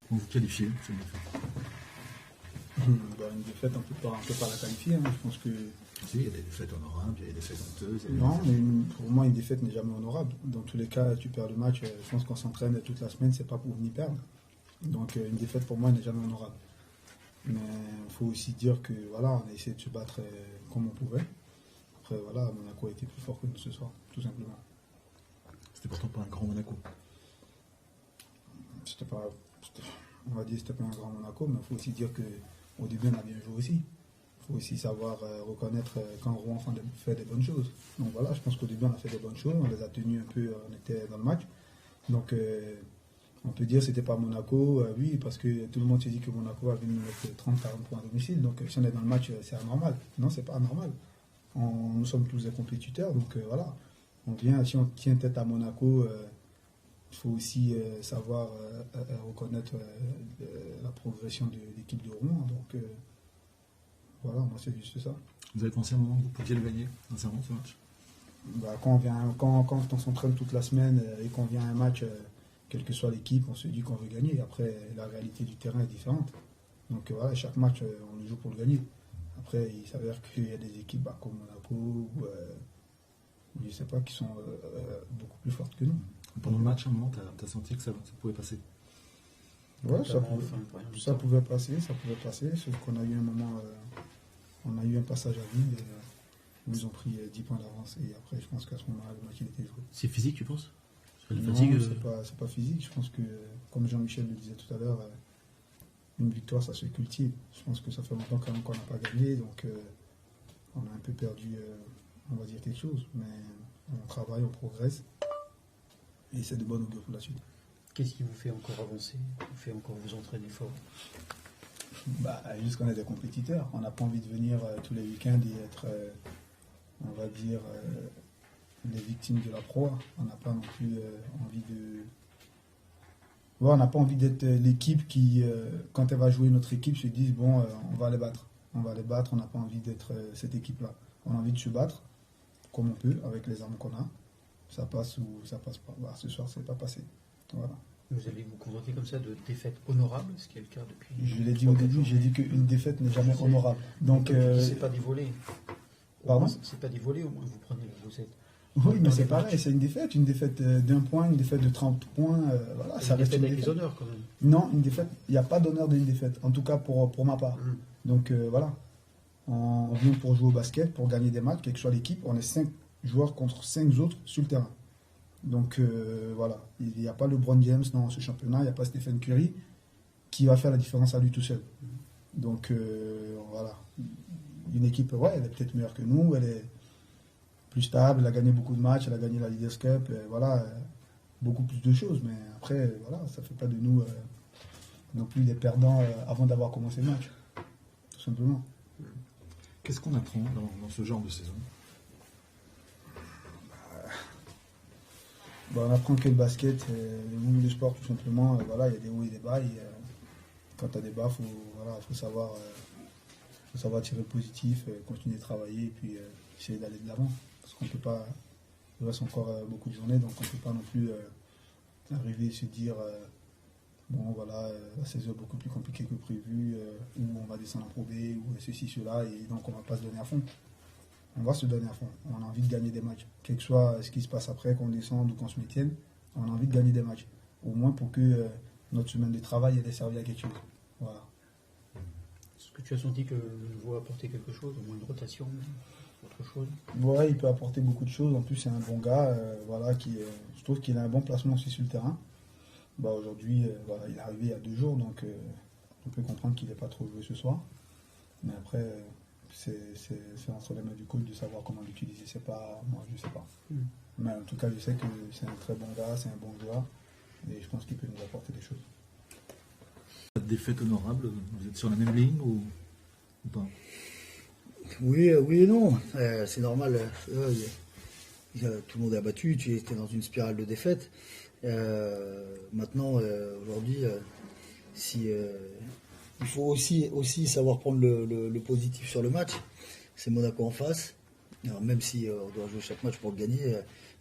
Comment vous qualifiez cette défaite? Une défaite, on peut pas la qualifier. Hein. Je pense que. Si, il y a des défaites honorables, il y a des défaites honteuses. Non, mais pour moi, une défaite n'est jamais honorable. Dans tous les cas, tu perds le match. Je pense qu'on s'entraîne toute la semaine, c'est pas pour venir perdre. Donc, une défaite pour moi n'est jamais honorable. Mais il faut aussi dire que voilà, on a essayé de se battre comme on pouvait. Après, voilà, Monaco a été plus fort que nous ce soir, tout simplement. C'était pourtant pas un grand Monaco. On va dire que c'était pas un grand Monaco, mais il faut aussi dire qu'au début, on a bien joué aussi. Il faut aussi savoir reconnaître quand Rouen fait des bonnes choses. Donc voilà, je pense qu'au début, on a fait des bonnes choses, on les a tenues un peu, on était dans le match. Donc on peut dire que c'était pas Monaco, oui, parce que tout le monde se dit que Monaco avait nous mettre 30-40 points à domicile. Donc si on est dans le match, c'est anormal. Non, c'est pas anormal. Nous sommes tous des compétiteurs, donc voilà. Si on tient tête à Monaco, il faut aussi savoir reconnaître la progression de l'équipe de Rouen. Donc voilà, moi c'est juste ça. Vous avez pensé à un moment que vous pouviez le gagner, sincèrement, ce match? Quand on s'entraîne toute la semaine et qu'on vient à un match, quelle que soit l'équipe, on se dit qu'on veut gagner. Après, la réalité du terrain est différente. Donc voilà, chaque match, on le joue pour le gagner. Après, il s'avère qu'il y a des équipes comme Monaco ou je ne sais pas, qui sont beaucoup plus fortes que nous. Pendant le match, à un moment, tu as senti que ça pouvait passer? Ouais, ça pouvait passer, sauf qu'on a eu un moment, on a eu un passage à vide où ils ont pris 10 points d'avance et après je pense qu'à ce moment-là, le match il était joué. C'est physique, tu penses? Non, c'est pas physique, je pense que, comme Jean-Michel le disait tout à l'heure, une victoire ça se cultive. Je pense que ça fait longtemps quand même qu'on n'a pas gagné, donc on a un peu perdu, on va dire quelque chose, mais on travaille, on progresse et c'est de bonne augure pour la suite. Qu'est-ce qui vous fait encore avancer, vous fait encore vous entraîner fort? Juste qu'on est des compétiteurs. On n'a pas envie de venir tous les week-ends et être, on va dire, des victimes de la proie. On n'a pas non plus envie de... Ouais, on n'a pas envie d'être l'équipe qui, quand elle va jouer notre équipe, se dise, bon, on va les battre. On va les battre, on n'a pas envie d'être cette équipe-là. On a envie de se battre, comme on peut, avec les armes qu'on a. Ça passe ou ça passe pas. Ce soir, c'est pas passé. Voilà. Vous allez vous contenter comme ça de défaites honorables, ce qui est le cas depuis... Je l'ai dit au début, j'ai dit qu'une défaite n'est jamais honorable. Donc, c'est pas des volets. Pardon ? C'est pas des volets, au moins vous prenez la recette. Oui, mais c'est pareil, c'est une défaite d'un point, une défaite de 30 points, voilà, ça reste une défaite. Des honneurs quand même. Non, une défaite, il n'y a pas d'honneur d'une défaite, en tout cas pour ma part. Donc voilà, on vient pour jouer au basket, pour gagner des matchs, quelle que soit l'équipe, on est 5 joueurs contre 5 autres sur le terrain. Donc voilà, il n'y a pas LeBron James dans ce championnat, il n'y a pas Stephen Curry qui va faire la différence à lui tout seul. Donc voilà, une équipe, ouais, elle est peut-être meilleure que nous, elle est plus stable, elle a gagné beaucoup de matchs, elle a gagné la Leaders Cup, voilà, beaucoup plus de choses, mais après, voilà, ça ne fait pas de nous non plus des perdants avant d'avoir commencé le match, tout simplement. Qu'est-ce qu'on apprend dans ce genre de saison? On apprend que le basket, le monde du sport, tout simplement, voilà, il y a des hauts et des bas, et quand tu as des bas, faut savoir tirer le positif, continuer de travailler, et puis essayer d'aller de l'avant. Parce qu'on ne peut pas, il reste encore beaucoup de journées, donc on ne peut pas non plus arriver et se dire bon voilà, la saison est beaucoup plus compliquée que prévu, ou on va descendre en Pro B, ou ceci, cela, et donc on ne va pas se donner à fond. On va se donner à fond. On a envie de gagner des matchs. Quel que soit ce qui se passe après, qu'on descende ou qu'on se maintienne, on a envie de gagner des matchs. Au moins pour que notre semaine de travail ait servi à quelque chose. Voilà. Est-ce que tu as senti que le nouveau a apporté quelque chose, au moins une rotation, autre chose? Ouais, il peut apporter beaucoup de choses. En plus, c'est un bon gars, voilà, je trouve qu'il a un bon placement aussi sur le terrain. Aujourd'hui, voilà, il est arrivé il y a 2 jours, donc on peut comprendre qu'il n'est pas trop joué ce soir. Mais après, c'est entre les mains du coach de savoir comment l'utiliser. C'est pas, moi, je sais pas. Mais en tout cas, je sais que c'est un très bon gars, c'est un bon joueur, et je pense qu'il peut nous apporter des choses. Défaite honorable, vous êtes sur la même ligne ou pas? Oui et non, c'est normal. Tout le monde est abattu, tu étais dans une spirale de défaite. Maintenant, aujourd'hui, il faut aussi savoir prendre le positif sur le match. C'est Monaco en face. Alors, même si on doit jouer chaque match pour le gagner,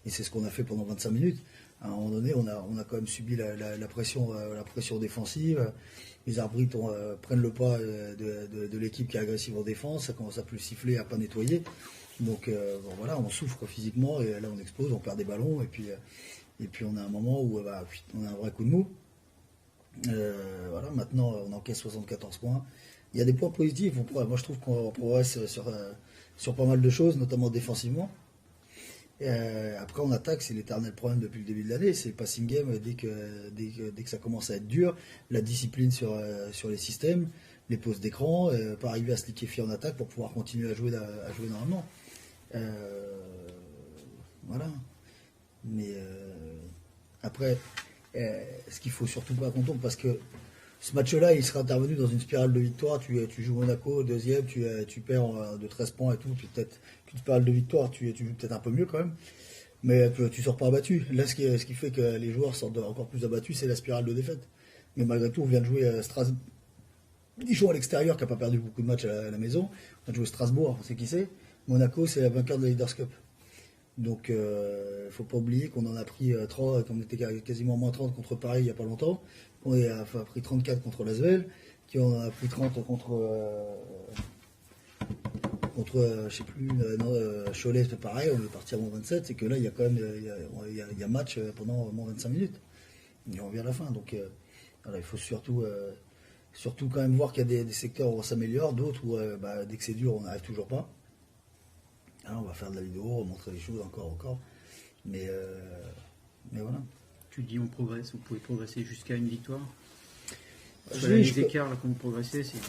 et c'est ce qu'on a fait pendant 25 minutes. À un moment donné, on a quand même subi la pression défensive. Les arbitres prennent le pas de l'équipe qui est agressive en défense. Ça commence à plus siffler, à pas nettoyer. Donc bon, voilà, on souffre physiquement et là on explose, on perd des ballons et puis on a un moment où on a un vrai coup de mou. Voilà, maintenant on encaisse 74 points. Il y a des points positifs. Moi je trouve qu'on progresse sur pas mal de choses, notamment défensivement. Après en attaque, c'est l'éternel problème depuis le début de l'année, c'est le passing game dès que ça commence à être dur, la discipline sur les systèmes, les pauses d'écran, pas arriver à se liquéfier en attaque pour pouvoir continuer à jouer normalement. Voilà. Mais après, ce qu'il faut surtout pas qu'on tombe, parce que ce match-là, il sera intervenu dans une spirale de victoire. Tu joues Monaco, deuxième, tu perds de 13 points et tout, puis peut-être qu'une spirale de victoire, tu joues peut-être un peu mieux quand même, mais tu sors pas abattu. Là, ce qui fait que les joueurs sortent encore plus abattus, c'est la spirale de défaite. Mais malgré tout, on vient de jouer Strasbourg. Dijon à l'extérieur, qui n'a pas perdu beaucoup de matchs à la maison. On a joué Strasbourg, c'est qui c'est. Monaco, c'est la vainqueur de la Leaders Cup. Donc, il faut pas oublier qu'on en a pris 3, qu'on était quasiment moins 30 contre Paris il n'y a pas longtemps. On a pris 34 contre l'Asvel, qui en a pris 30 contre je sais plus, Cholet, c'est pareil, on est parti à moins 27, c'est que là, il y a quand même il y a match pendant moins 25 minutes. Et on revient à la fin. Donc, voilà, il faut surtout quand même voir qu'il y a des secteurs où on s'améliore, d'autres où dès que c'est dur, on n'arrive toujours pas. Alors, on va faire de la vidéo, montrer les choses encore. Mais voilà. Tu dis on progresse, vous pouvez progresser jusqu'à une victoire. Les écarts là, quand vous progressez, c'est 10-15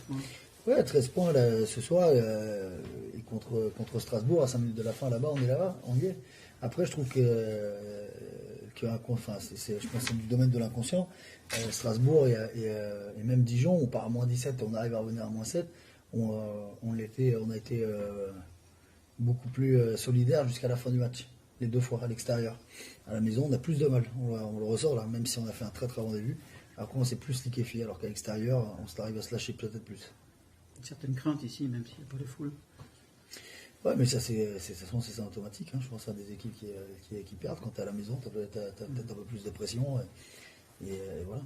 points. Ouais, 13 points là, ce soir, et contre Strasbourg, à 5 minutes de la fin, là-bas, on y est. Après, je trouve je pense que c'est du domaine de l'inconscient. Strasbourg et même Dijon, on part à moins 17, on arrive à revenir à moins 7. On a été beaucoup plus solidaire jusqu'à la fin du match, les 2 fois à l'extérieur. À la maison, on a plus de mal, on le ressort là, même si on a fait un très très bon début. Après, on s'est plus liquéfié, alors qu'à l'extérieur, on arrive à se lâcher peut-être plus. Une certaine crainte ici, même s'il n'y a pas de foule. Ouais, mais ça, c'est ça automatique. Hein. Je pense à des équipes qui perdent. Quand tu es à la maison, tu as peut-être un peu plus de pression. Et voilà.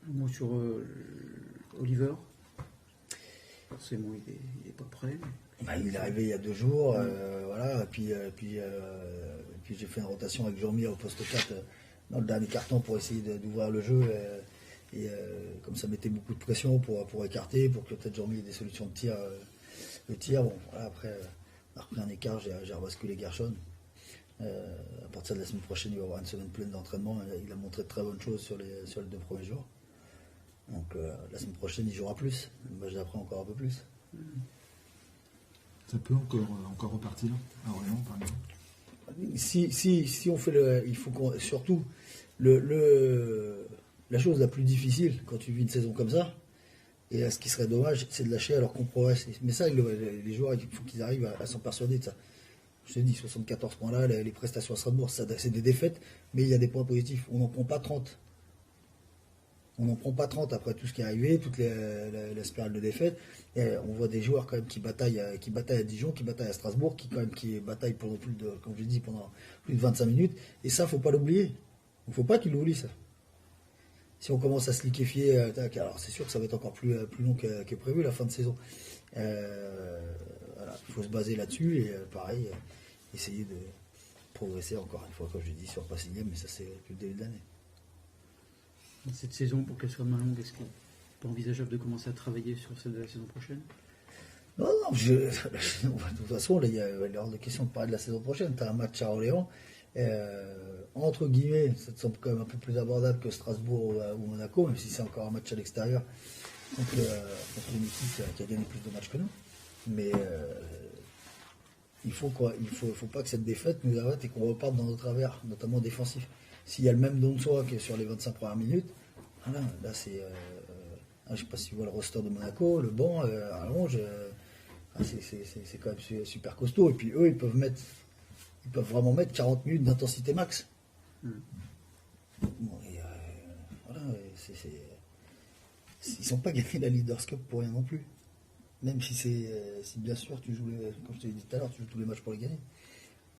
Un mot sur Oliver. Forcément, il n'est pas prêt. Il est arrivé il y a 2 jours. Voilà. Et puis j'ai fait une rotation avec Jean-Mi au poste 4 dans le dernier carton pour essayer d'ouvrir le jeu. Et comme ça mettait beaucoup de pression pour écarter, pour que peut-être Jean-Mi ait des solutions de tir. Le tir, bon, voilà, après, on a repris un écart, j'ai rebasculé Gershon. À partir de la semaine prochaine, il va y avoir une semaine pleine d'entraînement. Il a montré de très bonnes choses sur les 2 premiers jours. Donc la semaine prochaine, il jouera plus. Le match d'après, encore un peu plus. Ça peut encore repartir à Orléans, par exemple. Si on fait il faut surtout la chose la plus difficile quand tu vis une saison comme ça, et ce qui serait dommage, c'est de lâcher alors qu'on progresse. Mais ça, les joueurs, il faut qu'ils arrivent à s'en persuader de ça. Je te dis, 74 points là, les prestations à Strasbourg, c'est des défaites, mais il y a des points positifs. On n'en prend pas 30. On n'en prend pas 30 après tout ce qui est arrivé, toute la spirale de défaite. Et on voit des joueurs quand même qui bataillent à Dijon, qui bataillent à Strasbourg, qui bataillent pendant comme je dis, pendant plus de 25 minutes. Et ça, faut pas l'oublier. Il ne faut pas qu'ils l'oublient, ça. Si on commence à se liquéfier, alors c'est sûr que ça va être encore plus long que prévu la fin de saison. Voilà, il faut se baser là-dessus et pareil, essayer de progresser encore une fois, comme je dis, sur le passing game, mais ça c'est depuis le début de l'année. Cette saison, pour qu'elle soit moins longue, est-ce qu'il n'est pas envisageable de commencer à travailler sur celle de la saison prochaine? Non, de toute façon, là, il est hors de question de parler de la saison prochaine. Tu as un match à Orléans. Entre guillemets, ça te semble quand même un peu plus abordable que Strasbourg ou Monaco, même si c'est encore un match à l'extérieur contre une équipe qui a gagné plus de matchs que nous. Mais il faut pas que cette défaite nous arrête et qu'on reparte dans nos travers, notamment défensifs. S'il y a le même don de soi que sur les 25 premières minutes, voilà, là c'est. Je ne sais pas si tu vois le roster de Monaco, le banc à Longe, c'est quand même super costaud. Et puis eux, ils peuvent vraiment mettre 40 minutes d'intensité max. Bon, et, voilà, ils sont pas gagnés la Leaders Cup pour rien non plus. Même si bien sûr tu joues comme je te l'ai dit tout à l'heure, tu joues tous les matchs pour les gagner.